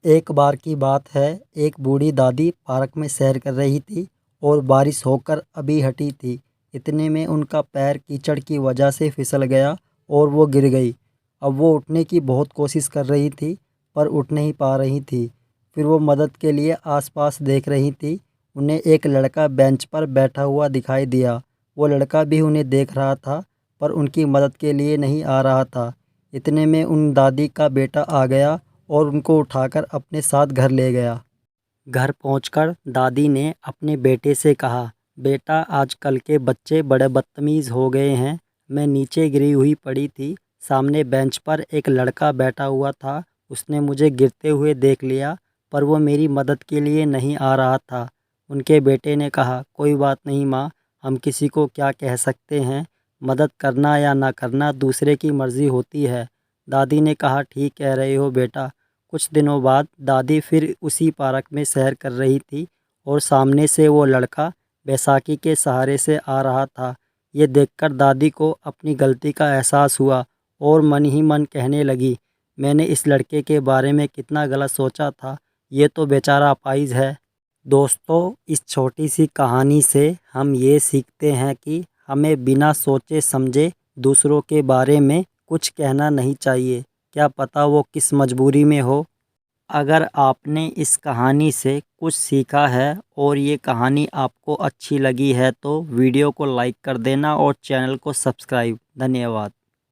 एक बार की बात है, एक बूढ़ी दादी पार्क में सैर कर रही थी और बारिश होकर अभी हटी थी। इतने में उनका पैर कीचड़ की वजह से फिसल गया और वो गिर गई। अब वो उठने की बहुत कोशिश कर रही थी पर उठ नहीं पा रही थी। फिर वो मदद के लिए आसपास देख रही थी। उन्हें एक लड़का बेंच पर बैठा हुआ दिखाई दिया। वो लड़का भी उन्हें देख रहा था पर उनकी मदद के लिए नहीं आ रहा था। इतने में उन दादी का बेटा आ गया और उनको उठाकर अपने साथ घर ले गया। घर पहुंचकर दादी ने अपने बेटे से कहा, बेटा आजकल के बच्चे बड़े बदतमीज़ हो गए हैं। मैं नीचे गिरी हुई पड़ी थी, सामने बेंच पर एक लड़का बैठा हुआ था। उसने मुझे गिरते हुए देख लिया पर वो मेरी मदद के लिए नहीं आ रहा था। उनके बेटे ने कहा, कोई बात नहीं माँ, हम किसी को क्या कह सकते हैं। मदद करना या ना करना दूसरे की मर्ज़ी होती है। दादी ने कहा, ठीक कह रहे हो बेटा। कुछ दिनों बाद दादी फिर उसी पार्क में सैर कर रही थी और सामने से वो लड़का बैसाखी के सहारे से आ रहा था। ये देखकर दादी को अपनी गलती का एहसास हुआ और मन ही मन कहने लगी, मैंने इस लड़के के बारे में कितना गलत सोचा था। ये तो बेचारा अपाहिज है। दोस्तों, इस छोटी सी कहानी से हम ये सीखते हैं कि हमें बिना सोचे समझे दूसरों के बारे में कुछ कहना नहीं चाहिए। क्या पता वो किस मजबूरी में हो। अगर आपने इस कहानी से कुछ सीखा है और ये कहानी आपको अच्छी लगी है तो वीडियो को लाइक कर देना और चैनल को सब्सक्राइब। धन्यवाद।